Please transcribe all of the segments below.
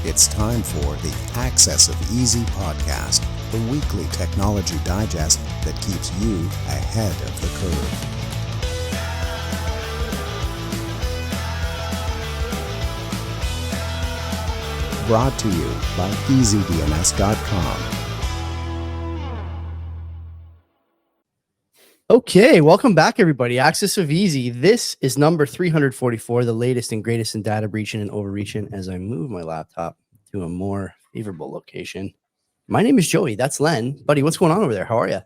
It's time for the Access of Easy podcast, the weekly technology digest that keeps you ahead of the curve. Brought to you by EasyDNS.com. Okay, welcome back, everybody. Access of Easy. This is number 344, the latest and greatest in data breaching and overreaching. As I move my laptop to a more favorable location. My name is Joey. That's Len. Buddy, what's going on over there? How are you?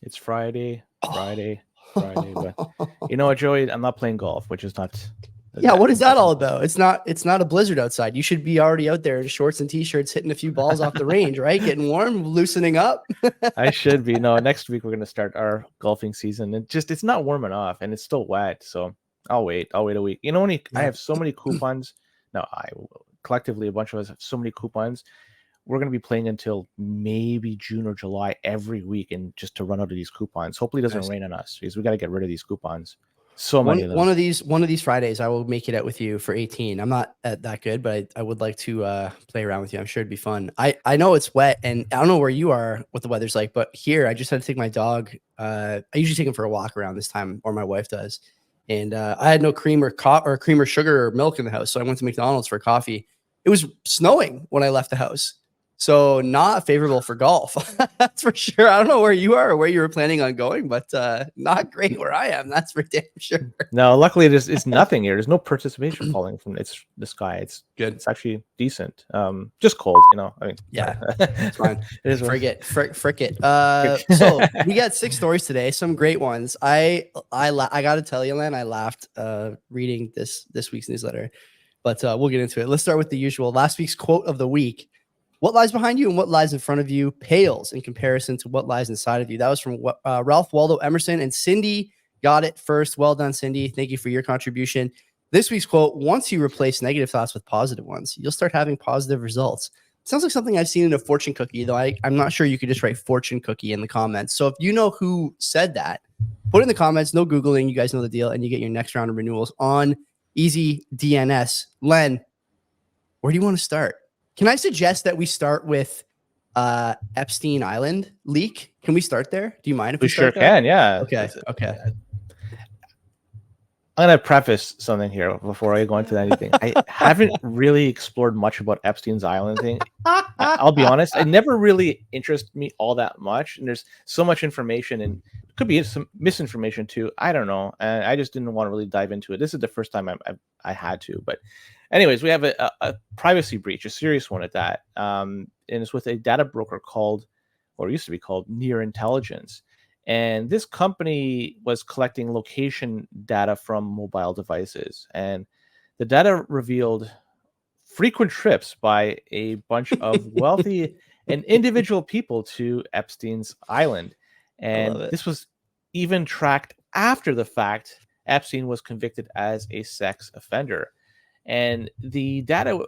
It's Friday. But you know what, Joey? I'm not playing golf, which is not. Yeah, what is that all about? It's not a blizzard outside. You should be already out there in shorts and t-shirts hitting a few balls off the range, right? Getting warm, loosening up. I should be. No, next week we're going to start our golfing season. It's not warm enough and it's still wet. So I'll wait a week. You know, I have so many coupons. No, collectively, a bunch of us have so many coupons. We're going to be playing until maybe June or July every week, and just to run out of these coupons. Hopefully it doesn't rain on us because we got to get rid of these coupons. So many of them. One of these Fridays, I will make it out with you for 18. I'm not that good, but I would like to play around with you. I'm sure it'd be fun. I know it's wet, and I don't know where you are, what the weather's like, but here I just had to take my dog. I usually take him for a walk around this time, or my wife does. And I had no cream or sugar or milk in the house, so I went to McDonald's for coffee. It was snowing when I left the house. So not favorable for golf. That's for sure. I don't know where you are or where you were planning on going, but not great where I am. That's for damn sure. No, luckily it's nothing here. There's no participation falling from the sky. It's good. It's actually decent. Just cold, you know. I mean, yeah, it's fine. It is. Frick it. So we got 6 stories today. Some great ones. I got to tell you, Len, I laughed reading this week's newsletter, but we'll get into it. Let's start with the usual. Last week's quote of the week. What lies behind you and what lies in front of you pales in comparison to what lies inside of you. That was from Ralph Waldo Emerson, and Cindy got it first. Well done, Cindy. Thank you for your contribution. This week's quote: once you replace negative thoughts with positive ones, you'll start having positive results. Sounds like something I've seen in a fortune cookie, though I'm not sure you could just write fortune cookie in the comments. So if you know who said that, put it in the comments. No Googling. You guys know the deal, and you get your next round of renewals on Easy DNS. Len, where do you want to start? Can I suggest that we start with Epstein Island leak? Can we start there? Do you mind if we sure start there? can? Yeah. Okay. I'm going to preface something here before I go into anything. I haven't really explored much about Epstein's Island thing. I'll be honest. It never really interested me all that much. And there's so much information, and it could be some misinformation too. I don't know. And I just didn't want to really dive into it. This is the first time I had to. But anyways, we have a privacy breach, a serious one at that. And it's with a data broker used to be called Near Intelligence. And this company was collecting location data from mobile devices. And the data revealed frequent trips by a bunch of wealthy and individual people to Epstein's Island. And this was even tracked after the fact. Epstein was convicted as a sex offender. And the data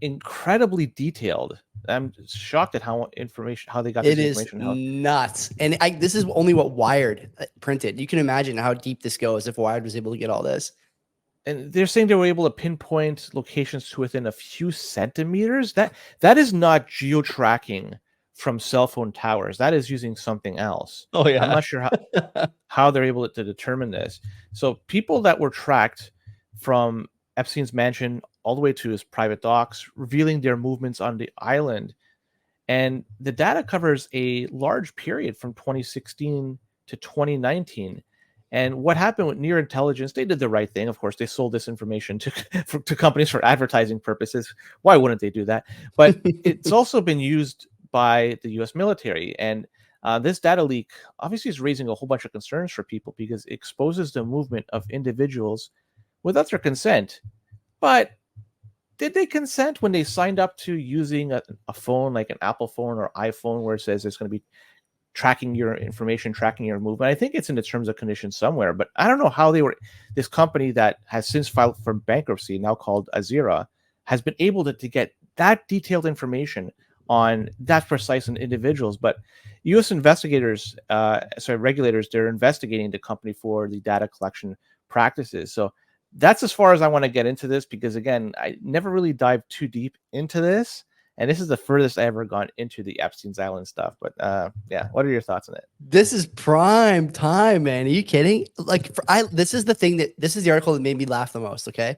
incredibly detailed. I'm shocked at how they got this information. It is nuts. And this is only what Wired printed. You can imagine how deep this goes if Wired was able to get all this. And they're saying they were able to pinpoint locations to within a few centimeters. That is not geo-tracking from cell phone towers. That is using something else. Oh yeah. I'm not sure how they're able to determine this. So people that were tracked from Epstein's mansion all the way to his private docks, revealing their movements on the island. And the data covers a large period from 2016 to 2019. And what happened with Near Intelligence, they did the right thing. Of course, they sold this information to companies for advertising purposes. Why wouldn't they do that? But it's also been used by the U.S. military. And this data leak obviously is raising a whole bunch of concerns for people because it exposes the movement of individuals without their consent. But did they consent when they signed up to using a phone like an Apple phone or iPhone where it says it's going to be tracking your information, tracking your movement? I think it's in the terms of conditions somewhere, but I don't know how this company that has since filed for bankruptcy, now called Jazeera, has been able to get that detailed information on that precise individuals. But U.S. regulators, they're investigating the company for the data collection practices. So that's as far as I want to get into this, because again, I never really dived too deep into this, and this is the furthest I ever gone into the Epstein's Island stuff. But yeah, what are your thoughts on it? This is prime time, man. Are you kidding? Like, this is the article that made me laugh the most. Okay,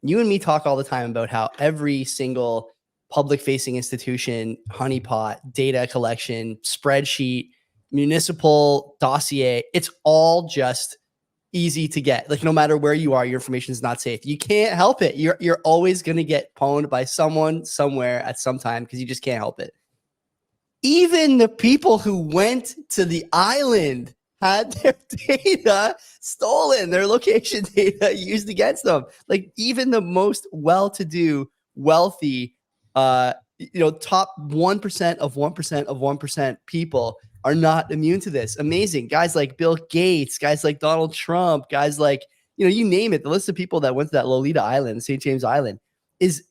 you and me talk all the time about how every single public-facing institution, honeypot, data collection, spreadsheet, municipal dossier, it's all just easy to get. Like, no matter where you are, your information is not safe. You can't help it. You're always going to get pwned by someone somewhere at some time, because you just can't help it. Even the people who went to the island had their data stolen, their location data used against them. Like, even the most well-to-do, wealthy, top 1% of 1% of 1% people are not immune to this. Amazing. Guys like Bill Gates, guys like Donald Trump, guys like, you name it. The list of people that went to that Lolita Island, St. James Island, it's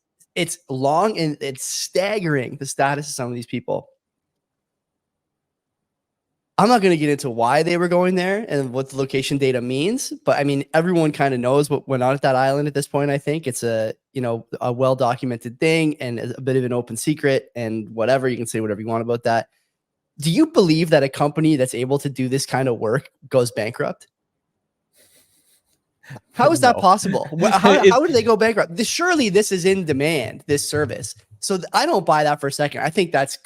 long, and it's staggering, the status of some of these people. I'm not going to get into why they were going there and what the location data means, but I mean, everyone kind of knows what went on at that island at this point. I think it's a well-documented thing and a bit of an open secret, and whatever, you can say whatever you want about that. Do you believe that a company that's able to do this kind of work goes bankrupt? How is that possible? How do they go bankrupt? Surely this is in demand, this service. So I don't buy that for a second. I think that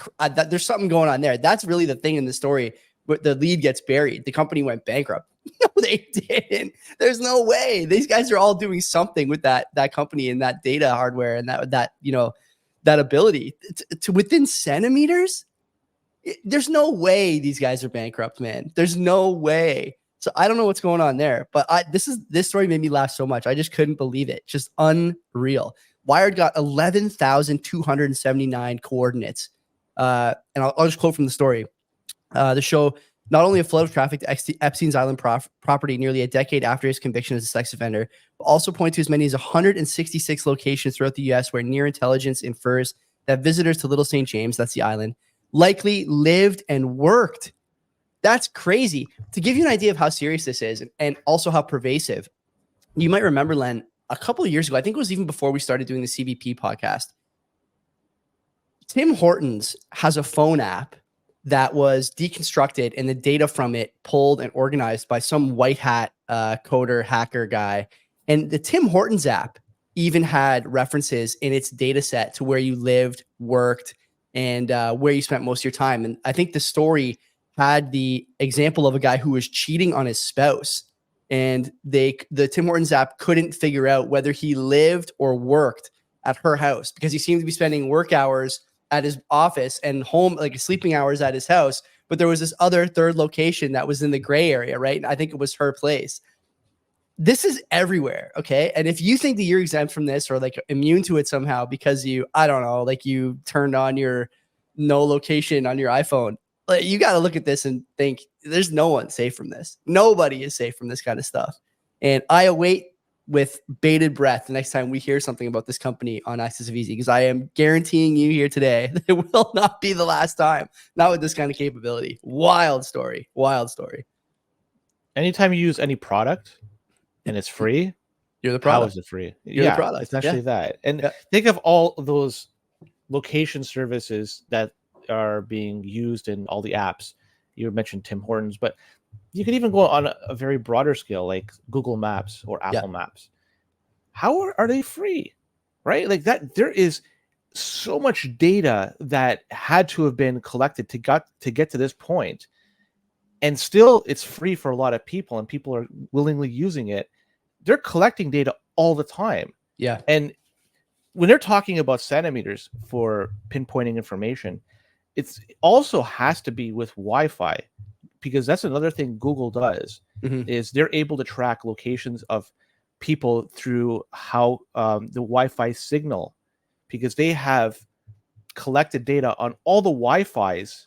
there's something going on there. That's really the thing in the story. The lead gets buried. The company went bankrupt. No, they didn't. There's no way. These guys are all doing something with that company and that data hardware and that ability to within centimeters. There's no way these guys are bankrupt, man. There's no way. So I don't know what's going on there, but this story made me laugh so much. I just couldn't believe it. Just unreal. Wired got 11,279 coordinates. And I'll just quote from the story. The show not only a flood of traffic to Epstein's Island property nearly a decade after his conviction as a sex offender, but also point to as many as 166 locations throughout the U.S. where near intelligence infers that visitors to Little St. James, that's the island, likely lived and worked. That's crazy. To give you an idea of how serious this is and also how pervasive, you might remember, Len, a couple of years ago, I think it was even before we started doing the CBP podcast, Tim Hortons has a phone app that was deconstructed and the data from it pulled and organized by some white hat coder hacker guy. And the Tim Hortons app even had references in its data set to where you lived, worked, and where you spent most of your time. And I think the story had the example of a guy who was cheating on his spouse, and the Tim Hortons app couldn't figure out whether he lived or worked at her house because he seemed to be spending work hours at his office and home, like sleeping hours at his house. But there was this other third location that was in the gray area, right? And I think it was her place. This is everywhere, okay? And if you think that you're exempt from this or like immune to it somehow because you turned on your no location on your iPhone, like, you got to look at this and think there's no one safe from this. Nobody is safe from this kind of stuff. And I await with bated breath the next time we hear something about this company on Axis of Easy, because I am guaranteeing you here today that it will not be the last time. Not with this kind of capability. Wild story. Wild story. Anytime you use any product and it's free, you're the product. How is it free? You're the product. It's actually that. And think of all those location services that are being used in all the apps. You mentioned Tim Hortons, but you can even go on a very broader scale, like Google Maps or Apple Maps. How are they free? Right? Like that, there is so much data that had to have been collected to get to this point. And still it's free for a lot of people and people are willingly using it. They're collecting data all the time. Yeah. And when they're talking about centimeters for pinpointing information, it also has to be with Wi-Fi, because that's another thing Google does, is they're able to track locations of people through how the Wi-Fi signal, because they have collected data on all the Wi-Fis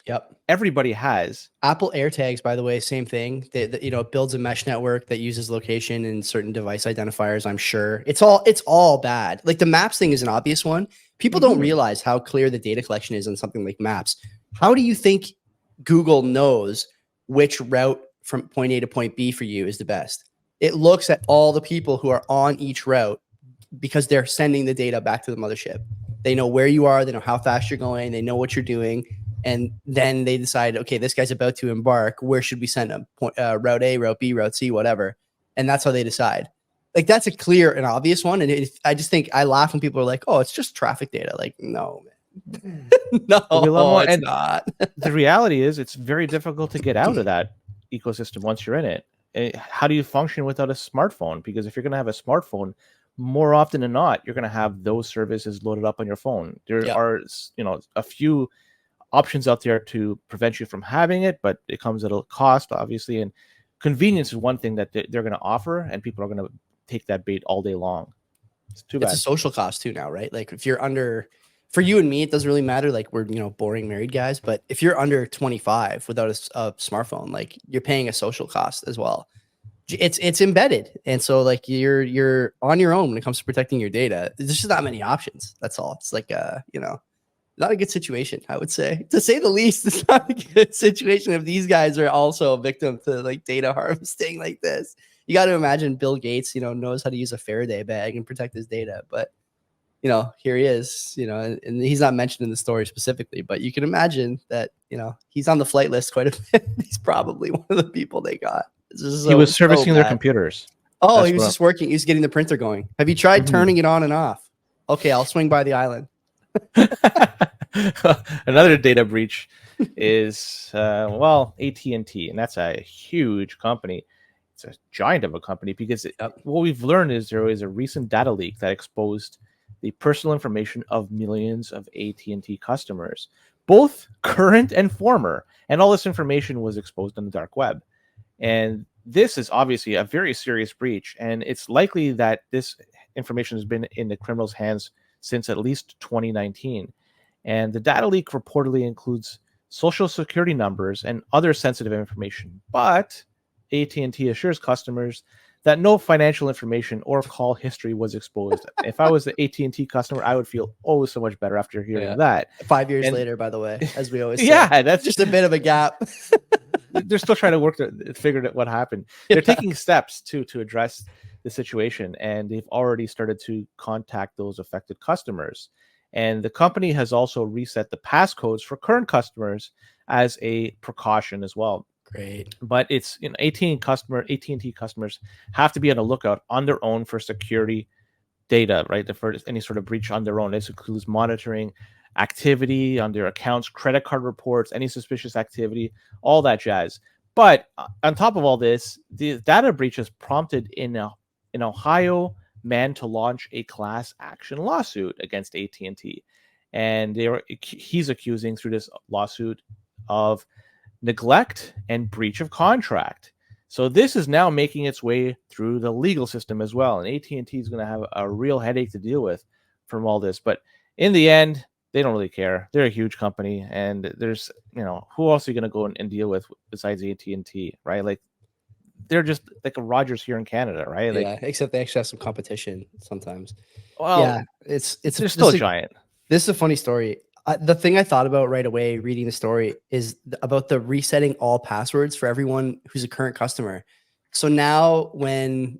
everybody has. Apple AirTags, by the way, same thing. It builds a mesh network that uses location and certain device identifiers, I'm sure. It's all bad. Like the Maps thing is an obvious one. People don't realize how clear the data collection is on something like Maps. How do you think Google knows which route from point A to point B for you is the best? it looks at all the people who are on each route because they're sending the data back to the mothership. They know where you are. They know how fast you're going. They know what you're doing. And then they decide, okay, this guy's about to embark. Where should we send him? Route A, route B, route C, whatever. And that's how they decide. Like, that's a clear and obvious one. And I just think I laugh when people are like, oh, it's just traffic data. Like, no, man. No, it's not. The reality is it's very difficult to get out of that ecosystem once you're in it. How do you function without a smartphone? Because if you're going to have a smartphone, more often than not, you're going to have those services loaded up on your phone. There are, a few options out there to prevent you from having it, but it comes at a cost, obviously. And convenience is one thing that they're going to offer, and people are going to take that bait all day long. It's too bad. It's a social cost too now, right? Like, if you're under, for you and me, it doesn't really matter. Like, we're, boring married guys, but if you're under 25 without a smartphone, like, you're paying a social cost as well. It's embedded. And so, like, you're on your own when it comes to protecting your data. There's just not many options. That's all. It's like, not a good situation, I would say. To say the least, it's not a good situation if these guys are also a victim to, like, data harvesting like this. You got to imagine Bill Gates, knows how to use a Faraday bag and protect his data. But, here he is, and he's not mentioned in the story specifically, but you can imagine that, he's on the flight list quite a bit. He's probably one of the people they got. He was servicing their computers. Oh, that's he was just working. He was getting the printer going. Have you tried turning it on and off? Okay, I'll swing by the island. Another data breach is AT&T, and that's a huge company. It's a giant of a company because what we've learned is there was a recent data leak that exposed the personal information of millions of AT&T customers, both current and former, and all this information was exposed on the dark web. And this is obviously a very serious breach, and it's likely that this information has been in the criminals' hands since at least 2019. And the data leak reportedly includes social security numbers and other sensitive information, but AT&T assures customers that no financial information or call history was exposed. If I was the AT&T customer, I would feel so much better after hearing that. 5 years later, by the way, as we always say. Yeah, that's just a bit of a gap. They're still trying to work to figure out what happened. They're taking steps to address the situation, and they've already started to contact those affected customers. And the company has also reset the passcodes for current customers as a precaution as well. Great. But it's AT&T customers have to be on the lookout on their own for security data, right? For any sort of breach on their own. This includes monitoring activity on their accounts, credit card reports, any suspicious activity, all that jazz. But on top of all this, the data breach has prompted an Ohio man to launch a class action lawsuit against AT&T. And he's accusing through this lawsuit of neglect and breach of contract. So this is now making its way through the legal system as well. And AT&T is going to have a real headache to deal with from all this. But in the end, they don't really care. They're a huge company, and there's, who else are you going to go and deal with besides AT&T, right? Like, they're just like a Rogers here in Canada, right? Like, yeah, except they actually have some competition sometimes. Well, yeah, they're still a giant. This is a funny story. The thing I thought about right away reading the story is about the resetting all passwords for everyone who's a current customer. So now when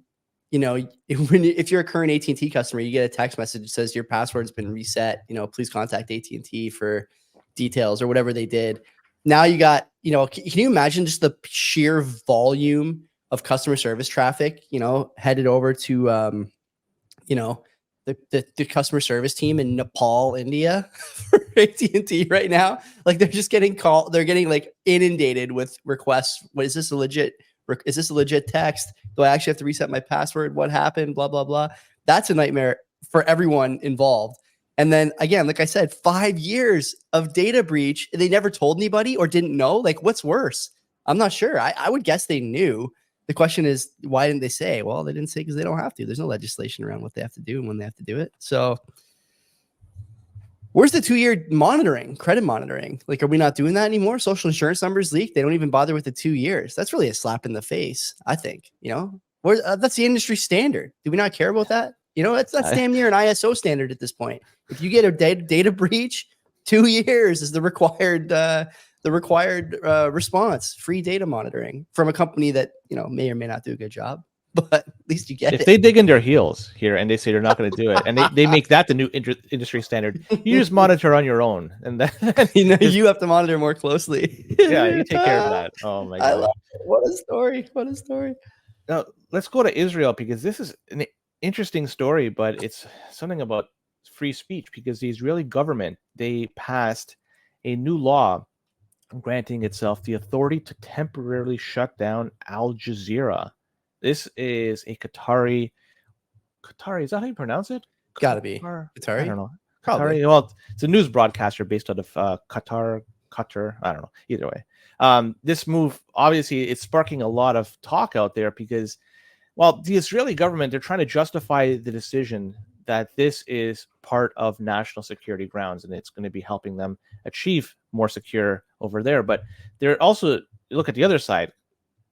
if you're a current AT&T customer, you get a text message that says your password's been reset. Please contact AT&T for details or whatever they did. Now you got, can you imagine just the sheer volume of customer service traffic, headed over to, the customer service team in Nepal, India for AT&T right now? Like, they're just getting they're getting like inundated with requests. Is this a legit text? Do I actually have to reset my password? What happened? Blah, blah, blah. That's a nightmare for everyone involved. And then again, like I said, 5 years of data breach. They never told anybody or didn't know. Like, what's worse? I'm not sure. I would guess they knew. The question is, why didn't they say? Well, they didn't say because they don't have to. There's no legislation around what they have to do and when they have to do it. So where's the 2-year monitoring, credit monitoring? Like, are we not doing that anymore? Social insurance numbers leak. They don't even bother with the 2 years. That's really a slap in the face, I think. That's the industry standard. Do we not care about that? That's damn near an ISO standard at this point. If you get a data breach, 2 years is the required response. Free data monitoring from a company that may or may not do a good job. but at least you get if it. they dig in their heels here and they say they're not going to do it, and they make that the new industry standard, you just monitor on your own, and then you have to monitor more closely. Yeah, you take care of that. Oh my I god! love it. What a story! What a story! Now let's go to Israel, because this is an interesting story, but it's something about free speech, because the Israeli government, they passed a new law granting itself the authority to temporarily shut down Al Jazeera. This is a Qatari, is that how you pronounce it? Gotta be I Qatari. don't know. Probably. Qatari. Well, it's a news broadcaster based out of Qatar. I don't know. Either way, this move, obviously, it's sparking a lot of talk out there, because, well, the Israeli government, they're trying to justify the decision that this is part of national security grounds, and it's going to be helping them achieve more secure over there. But they're also, look at the other side,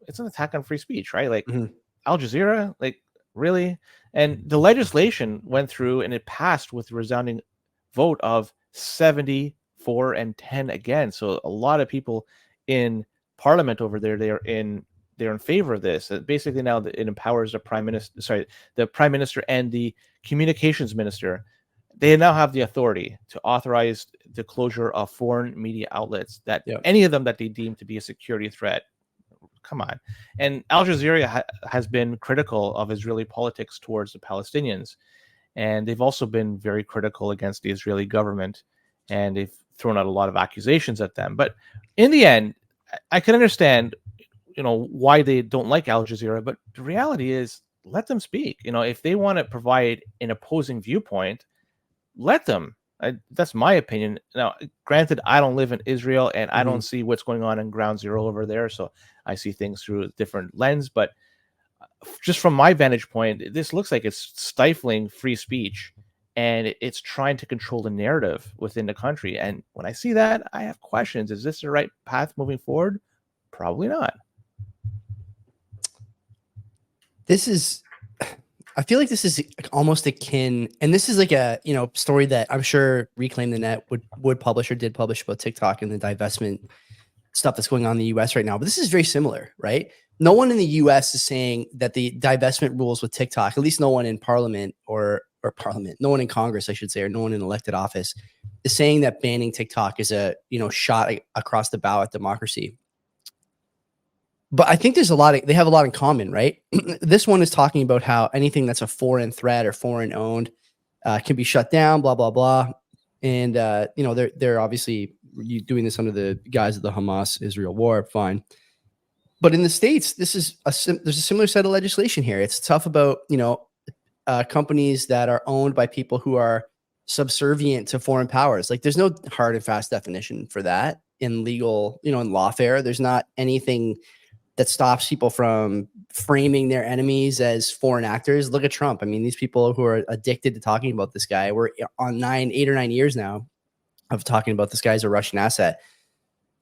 it's an attack on free speech, right? Like Al Jazeera, like, really? And the legislation went through and it passed with a resounding vote of 74 and 10 again. So a lot of people in parliament over there, they're in favor of this. Basically, now it empowers the prime minister and the communications minister. They now have the authority to authorize the closure of foreign media outlets, that any of them that they deem to be a security threat. Come on. And Al Jazeera has been critical of Israeli politics towards the Palestinians. And they've also been very critical against the Israeli government. And they've thrown out a lot of accusations at them. But in the end, I can understand, why they don't like Al Jazeera. But the reality is, let them speak. If they want to provide an opposing viewpoint, let them. That's my opinion. Now, granted, I don't live in Israel, and I don't see what's going on in Ground Zero over there, so I see things through a different lens. But just from my vantage point, this looks like it's stifling free speech, and it's trying to control the narrative within the country. And when I see that, I have questions. Is this the right path moving forward? Probably not. I feel like this is almost akin, and this is like a story that I'm sure Reclaim the Net would publish or did publish about TikTok and the divestment stuff that's going on in the US right now. But this is very similar, right? No one in the US is saying that the divestment rules with TikTok, at least no one in parliament or parliament, no one in Congress, I should say, or no one in elected office, is saying that banning TikTok is a shot across the bow at democracy. But I think they have a lot in common, right? This one is talking about how anything that's a foreign threat or foreign owned can be shut down, blah, blah, blah. And, they're obviously doing this under the guise of the Hamas-Israel war, fine. But in the States, there's a similar set of legislation here. It's tough about, companies that are owned by people who are subservient to foreign powers. Like, there's no hard and fast definition for that in legal, in lawfare. There's not anything that stops people from framing their enemies as foreign actors. Look at Trump. I mean, these people who are addicted to talking about this guy, we're on 8 or 9 years now of talking about this guy as a Russian asset.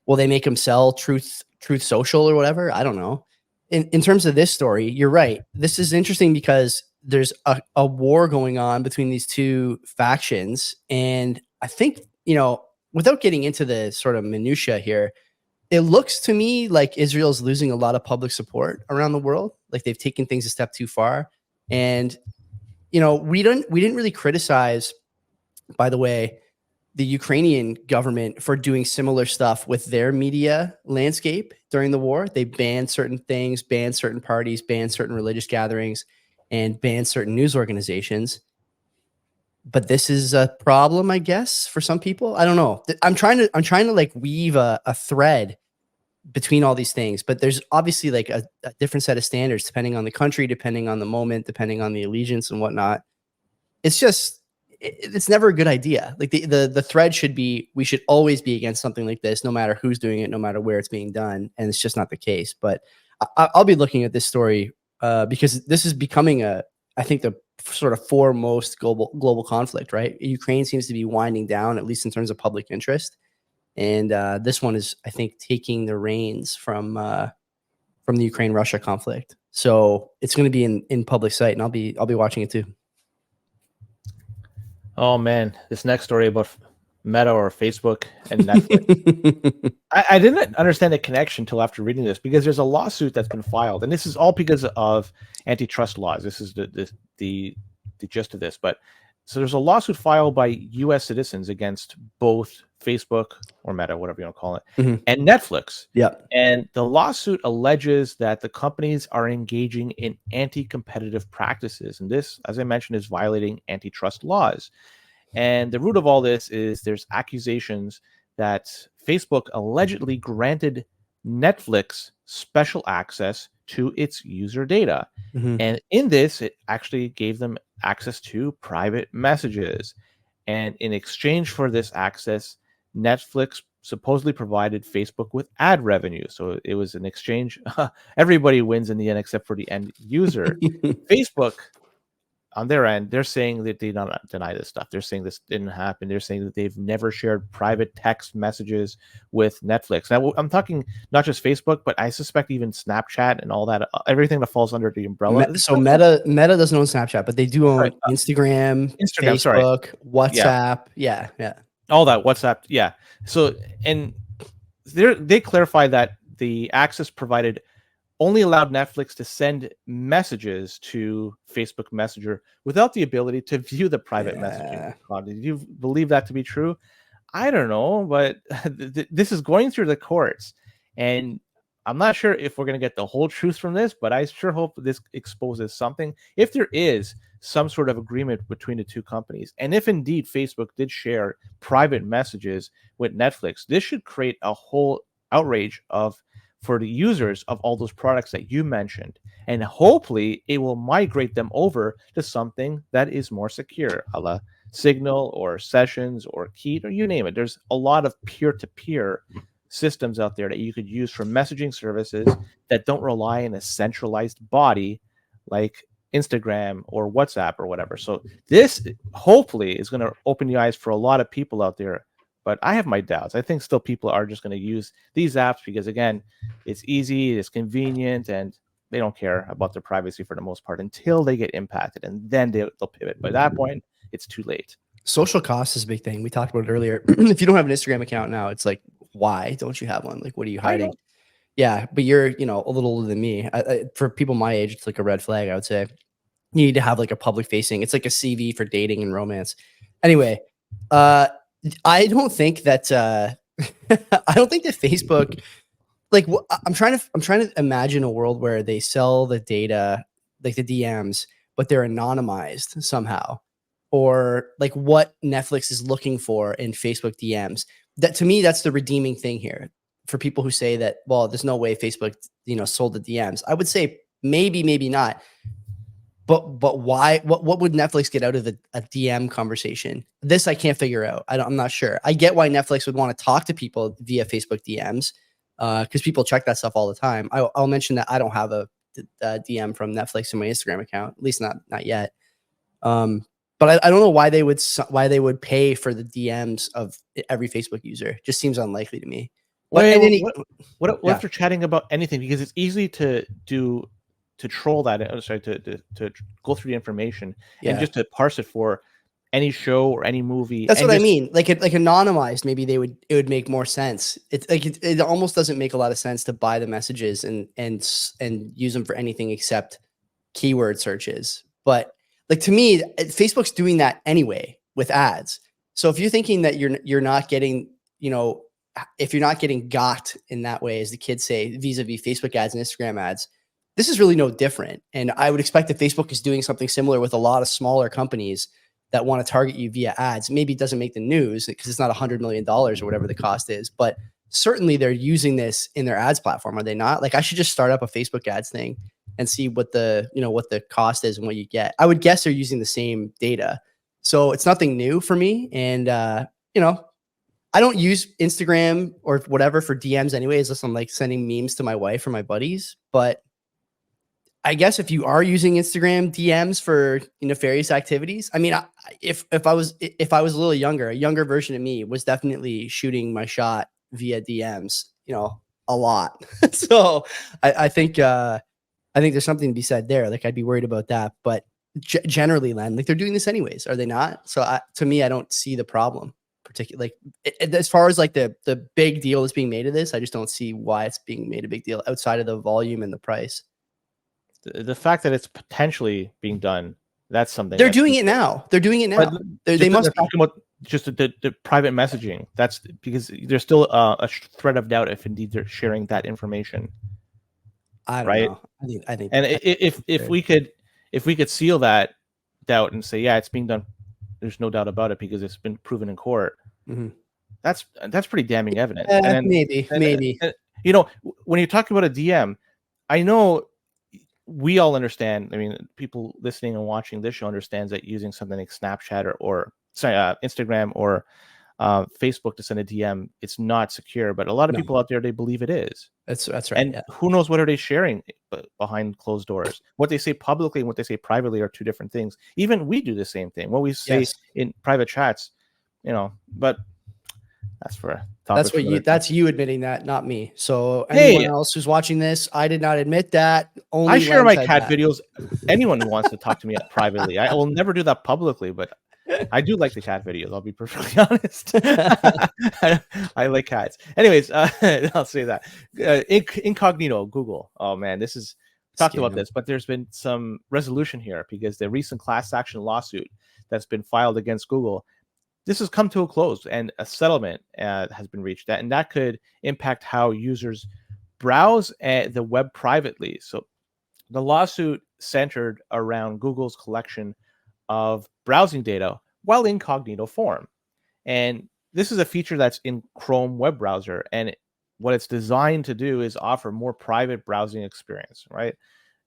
Will they make him sell Truth Social or whatever? I don't know. In terms of this story, you're right. This is interesting because there's a war going on between these two factions. And I think, without getting into the sort of minutia here, it looks to me like Israel's losing a lot of public support around the world. Like, they've taken things a step too far. And, we didn't really criticize, by the way, the Ukrainian government for doing similar stuff with their media landscape during the war. They banned certain things, banned certain parties, banned certain religious gatherings, and banned certain news organizations. But this is a problem, I guess, for some people. I don't know. I'm trying to like weave a thread between all these things, but there's obviously like a different set of standards depending on the country, depending on the moment, depending on the allegiance and whatnot. It's just, it's never a good idea. Like the thread should be, we should always be against something like this, no matter who's doing it, no matter where it's being done. And it's just not the case. But I'll be looking at this story because this is becoming I think the sort of foremost global conflict, right? Ukraine seems to be winding down, at least in terms of public interest. And this one is, I think, taking the reins from the Ukraine-Russia conflict. So it's going to be in public sight, and I'll be watching it too. Oh man, this next story about Meta or Facebook and Netflix. I didn't understand the connection until after reading this, because there's a lawsuit that's been filed, and this is all because of antitrust laws. This is the gist of this. But so there's a lawsuit filed by U.S. citizens against both Facebook or Meta, whatever you want to call it, and Netflix. Yeah. And the lawsuit alleges that the companies are engaging in anti-competitive practices, and this, as I mentioned, is violating antitrust laws. And the root of all this is there's accusations that Facebook allegedly granted Netflix special access to its user data. And in this, it actually gave them access to private messages. And in exchange for this access, Netflix supposedly provided Facebook with ad revenue. So it was an exchange. Everybody wins in the end except for the end user. Facebook, on their end, they're saying that they don't deny this stuff. They're saying this didn't happen. They're saying that they've never shared private text messages with Netflix. Now, I'm talking not just Facebook, but I suspect even Snapchat and all that, everything that falls under the umbrella. So Meta doesn't own Snapchat, but they do own Right. Instagram, Facebook, sorry. WhatsApp. Yeah. All that, WhatsApp. Yeah. So, and they clarify that the access provided only allowed Netflix to send messages to Facebook Messenger without the ability to view the private messaging. Do you believe that to be true? I don't know, but this is going through the courts, and I'm not sure if we're going to get the whole truth from this, but I sure hope this exposes something. If there is some sort of agreement between the two companies, and if indeed Facebook did share private messages with Netflix, this should create a whole outrage for the users of all those products that you mentioned. And hopefully it will migrate them over to something that is more secure, a la Signal or Sessions or Keat, or you name it. There's a lot of peer-to-peer systems out there that you could use for messaging services that don't rely on a centralized body like Instagram or WhatsApp or whatever. So this hopefully is going to open the eyes for a lot of people out there. But I have my doubts. I think still people are just going to use these apps because, again, it's easy, it's convenient, and they don't care about their privacy for the most part until they get impacted, and then they'll pivot. By that point, it's too late. Social cost is a big thing. We talked about it earlier. If you don't have an Instagram account now, it's like, why don't you have one? Like, what are you hiding? Yeah, but you're, a little older than me. For people my age, it's like a red flag, I would say. You need to have like a public facing. It's like a CV for dating and romance. Anyway, I don't think that Facebook, like, I'm trying to imagine a world where they sell the data, like the DMs, but they're anonymized somehow, or like what Netflix is looking for in Facebook DMs. That, to me, that's the redeeming thing here for people who say that, well, there's no way Facebook, sold the DMs. I would say maybe not. But why? What would Netflix get out of a DM conversation? This I can't figure out. I'm not sure. I get why Netflix would want to talk to people via Facebook DMs, because people check that stuff all the time. I'll mention that I don't have a DM from Netflix in my Instagram account, at least not yet. But I don't know why they would pay for the DMs of every Facebook user. Just seems unlikely to me. What if they're chatting about anything? Because it's easy to troll that, to go through the information and just to parse it for any show or any movie. That's what I mean. Like anonymized, maybe it would make more sense. It's like it almost doesn't make a lot of sense to buy the messages and use them for anything except keyword searches. But like, to me, Facebook's doing that anyway with ads. So if you're thinking that you're not getting, if you're not getting got in that way, as the kids say, vis-a-vis Facebook ads and Instagram ads, this is really no different. And I would expect that Facebook is doing something similar with a lot of smaller companies that want to target you via ads. Maybe it doesn't make the news because it's not $100 million or whatever the cost is, but certainly they're using this in their ads platform. Are they not? Like, I should just start up a Facebook ads thing and see what the cost is and what you get. I would guess they're using the same data. So it's nothing new for me. And, I don't use Instagram or whatever for DMs anyways, unless I'm like sending memes to my wife or my buddies. But I guess if you are using Instagram DMs for nefarious activities, I mean, if I was a little younger, a younger version of me was definitely shooting my shot via DMs, a lot. So I think there's something to be said there. Like, I'd be worried about that, but generally, Len, like, they're doing this anyways, are they not? So to me, I don't see the problem particular, like as far as like the big deal that's being made of this, I just don't see why it's being made a big deal outside of the volume and the price. The fact that it's potentially being done, that's something. They're doing it now. They're doing it now. They must be talking about just the private messaging. That's because there's still a thread of doubt if indeed they're sharing that information. I don't know. I think, and if we could seal that doubt and say, yeah, it's being done, there's no doubt about it because it's been proven in court. Mm-hmm. That's pretty damning evidence. Maybe. And, you know, when you're talking about a DM, I know we all understand. I mean, people listening and watching this show understands that using something like Snapchat or Instagram or Facebook to send a DM, it's not secure. But a lot of people out there, they believe it is. That's right. And who knows what are they sharing behind closed doors? What they say publicly and what they say privately are two different things. Even we do the same thing. What we say in private chats, you know, but that's for a topic. That's you admitting that, not me. So anyone else who's watching this, I did not admit that. Only I share my cat videos. Anyone who wants to talk to me privately, I will never do that publicly, but I do like the cat videos. I'll be perfectly honest. I like cats. Anyways, I'll say that. Incognito, Google. Oh man, this is talked about this, but there's been some resolution here because the recent class action lawsuit that's been filed against Google, this has come to a close and a settlement has been reached. And that could impact how users browse the web privately. So the lawsuit centered around Google's collection of browsing data while incognito form. And this is a feature that's in Chrome web browser. And what it's designed to do is offer more private browsing experience, right?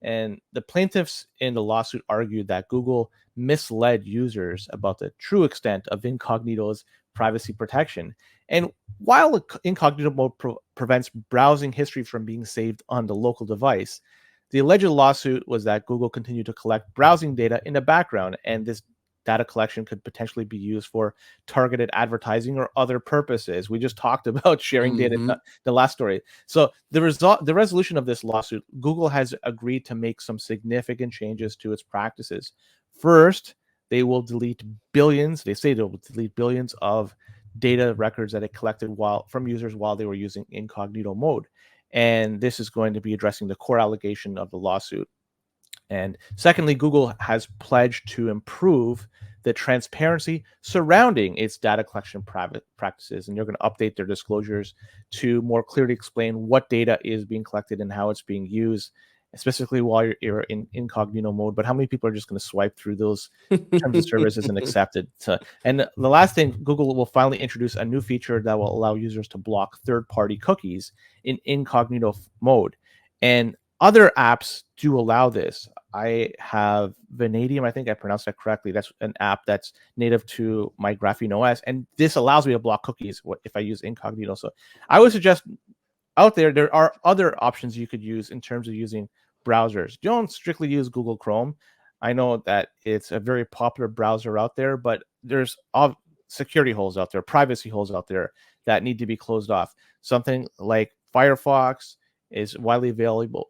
And the plaintiffs in the lawsuit argued that Google misled users about the true extent of incognito's privacy protection. And while incognito mode prevents browsing history from being saved on the local device, the alleged lawsuit was that Google continued to collect browsing data in the background, and this data collection could potentially be used for targeted advertising or other purposes. We just talked about sharing data in the last story. So the resolution of this lawsuit, Google has agreed to make some significant changes to its practices. First, they will delete billions. They say they will delete billions of data records that it collected from users while they were using incognito mode. And this is going to be addressing the core allegation of the lawsuit. And secondly, Google has pledged to improve the transparency surrounding its data collection private practices. And you're going to update their disclosures to more clearly explain what data is being collected and how it's being used, specifically while you're in incognito mode. But how many people are just going to swipe through those terms of services and accept it? And the last thing, Google will finally introduce a new feature that will allow users to block third-party cookies in incognito mode. And other apps do allow this. I have Vanadium, I think I pronounced that correctly. That's an app that's native to my Graphene OS, and this allows me to block cookies if I use incognito. So I would suggest out there are other options you could use in terms of using browsers. Don't strictly use Google Chrome. I know that it's a very popular browser out there, but there's security holes out there, privacy holes out there that need to be closed off. Something like Firefox is widely available.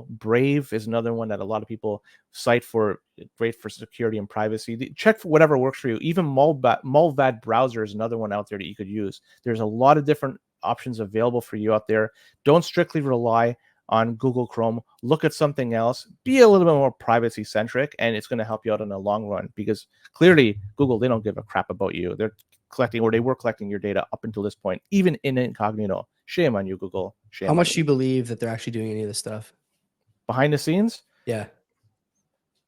Brave is another one that a lot of people cite for great for security and privacy. Check for whatever works for you. Even Mullvad browser is another one out there that you could use. There's a lot of different options available for you out there. Don't strictly rely on Google Chrome. Look at something else. Be a little bit more privacy centric, and it's going to help you out in the long run, because clearly Google, they don't give a crap about you. They're collecting, or they were collecting your data up until this point, even in incognito. Shame on you, Google. Shame. How much do you believe that they're actually doing any of this stuff behind the scenes? Yeah.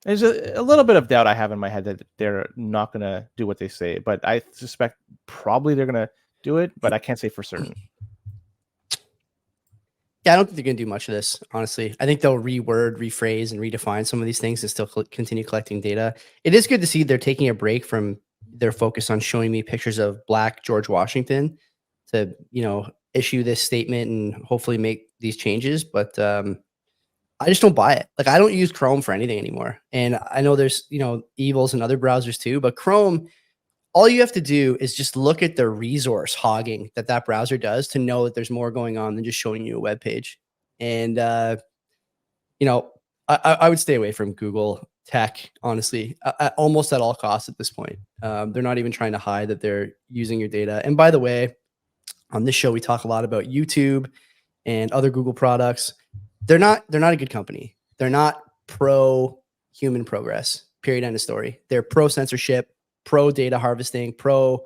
There's a little bit of doubt I have in my head that they're not going to do what they say, but I suspect probably they're going to do it, but I can't say for certain. Yeah, I don't think they're going to do much of this, honestly. I think they'll reword, rephrase, and redefine some of these things and still continue collecting data. It is good to see they're taking a break from their focus on showing me pictures of Black George Washington to, issue this statement and hopefully make these changes. But I just don't buy it. Like, I don't use Chrome for anything anymore. And I know there's, evils in other browsers too, but Chrome, all you have to do is just look at the resource hogging that browser does to know that there's more going on than just showing you a web page. And, I would stay away from Google tech, honestly, almost at all costs at this point. They're not even trying to hide that they're using your data. And by the way, on this show, we talk a lot about YouTube and other Google products. They're not a good company. They're not pro human progress. Period. End of story. They're pro censorship, pro data harvesting, pro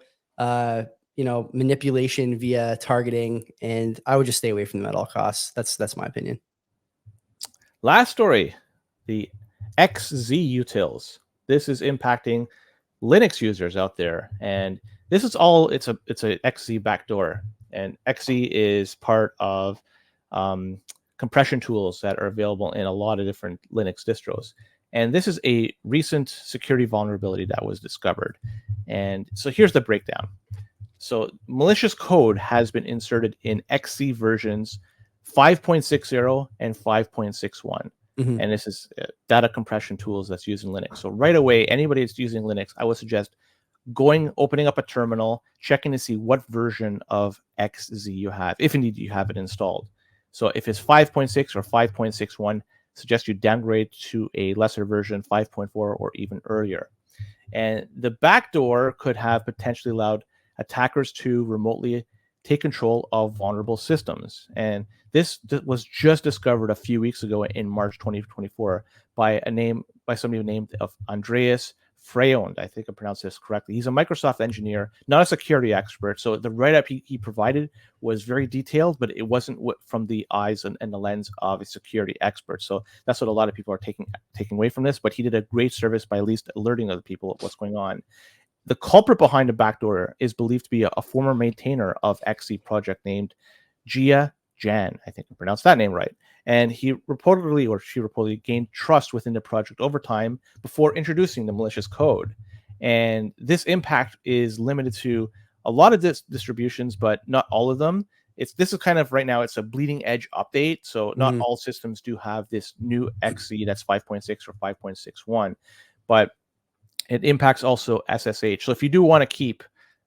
manipulation via targeting, and I would just stay away from them at all costs. That's my opinion. Last story, the XZ utils. This is impacting Linux users out there, and this is all. It's a XZ backdoor, and XZ is part of compression tools that are available in a lot of different Linux distros. And this is a recent security vulnerability that was discovered. And so here's the breakdown. So malicious code has been inserted in XZ versions 5.60 and 5.61. Mm-hmm. And this is data compression tools that's used in Linux. So right away, anybody that's using Linux, I would suggest opening up a terminal, checking to see what version of XZ you have, if indeed you have it installed. So if it's 5.6 or 5.61, suggest you downgrade to a lesser version, 5.4 or even earlier. And the backdoor could have potentially allowed attackers to remotely take control of vulnerable systems. And this was just discovered a few weeks ago in March 2024 by somebody named Andreas Freund. I think I pronounced this correctly. He's a Microsoft engineer, not a security expert. So the write-up he provided was very detailed, but it wasn't from the eyes and the lens of a security expert. So that's what a lot of people are taking away from this. But he did a great service by at least alerting other people of what's going on. The culprit behind the backdoor is believed to be a former maintainer of XZ project named Gia Jan. I think I pronounced that name right. And she reportedly gained trust within the project over time before introducing the malicious code. And this impact is limited to a lot of distributions, but not all of them. This is kind of right now, it's a bleeding edge update. So not all systems do have this new XZ that's 5.6 or 5.61, but it impacts also SSH. So if you do want to keep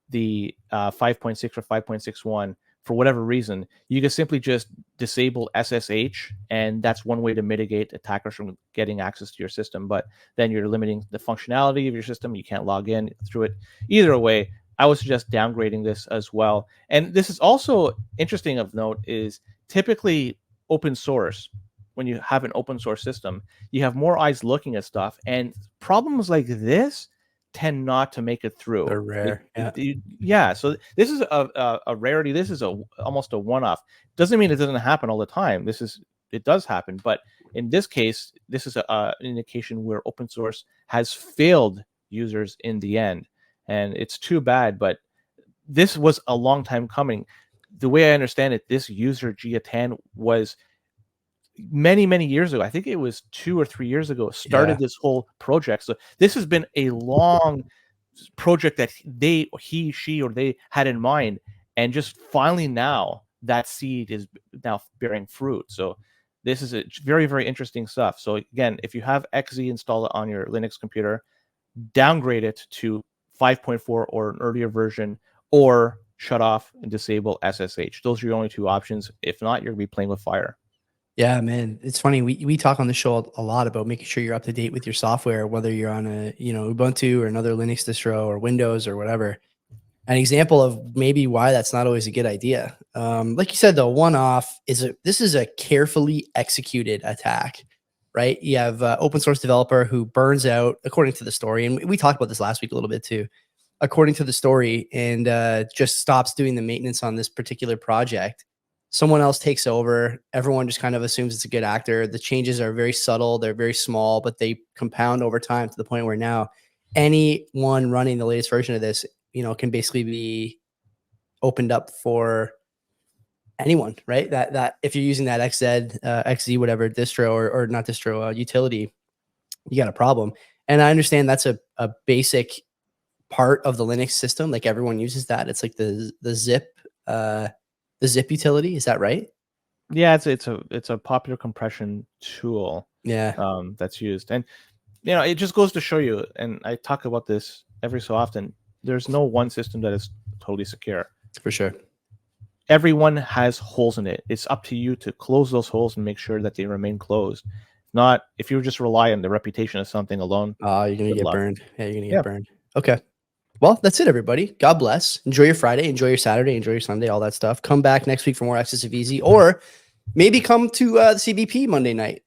the 5.6 or 5.61 for whatever reason, you can simply just disable SSH, and that's one way to mitigate attackers from getting access to your system. But then you're limiting the functionality of your system. You can't log in through it. Either way, I would suggest downgrading this as well. And this is also interesting of note is typically open source. When you have an open source system, you have more eyes looking at stuff, and problems like this tend not to make it through. They're rare. So this is a rarity. This is almost a one-off. Doesn't mean it doesn't happen all the time. It does happen, but in this case, this is an indication where open source has failed users in the end, and it's too bad. But this was a long time coming. The way I understand it, this user Gia was many years ago. I think it was 2 or 3 years ago started this whole project. So this has been a long project that she had in mind, and just finally now that seed is now bearing fruit. So this is a very, very interesting stuff. So again, if you have XZ installed on your Linux computer, downgrade it to 5.4 or an earlier version, or shut off and disable SSH. Those are your only two options. If not, you're gonna be playing with fire. Yeah, man, it's funny. We talk on the show a lot about making sure you're up to date with your software, whether you're on a Ubuntu or another Linux distro or Windows or whatever. An example of maybe why that's not always a good idea. Like you said, though, one-off this is a carefully executed attack, right? You have an open source developer who burns out, according to the story, and we talked about this last week a little bit too, according to the story, and just stops doing the maintenance on this particular project. Someone else takes over. Everyone just kind of assumes it's a good actor. The changes are very subtle. They're very small, but they compound over time to the point where now anyone running the latest version of this, can basically be opened up for anyone, right? That if you're using that XZ, whatever distro or not distro, utility, you got a problem. And I understand that's a basic part of the Linux system. Like everyone uses that. It's like the zip. The zip utility, is that right? Yeah, it's a popular compression tool. Yeah, that's used, and it just goes to show you. And I talk about this every so often. There's no one system that is totally secure. For sure. Everyone has holes in it. It's up to you to close those holes and make sure that they remain closed. If not, if you just rely on the reputation of something alone, you're gonna good get luck. burned. Yeah, you're gonna get burned. Okay. Well, that's it, everybody. God bless. Enjoy your Friday, enjoy your Saturday, enjoy your Sunday, all that stuff. Come back next week for more Excessive Easy, or maybe come to the CBP Monday night,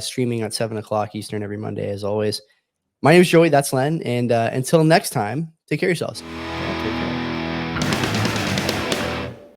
streaming at 7:00 Eastern every Monday, as always. My name is Joey. That's Len. And until next time, take care of yourselves.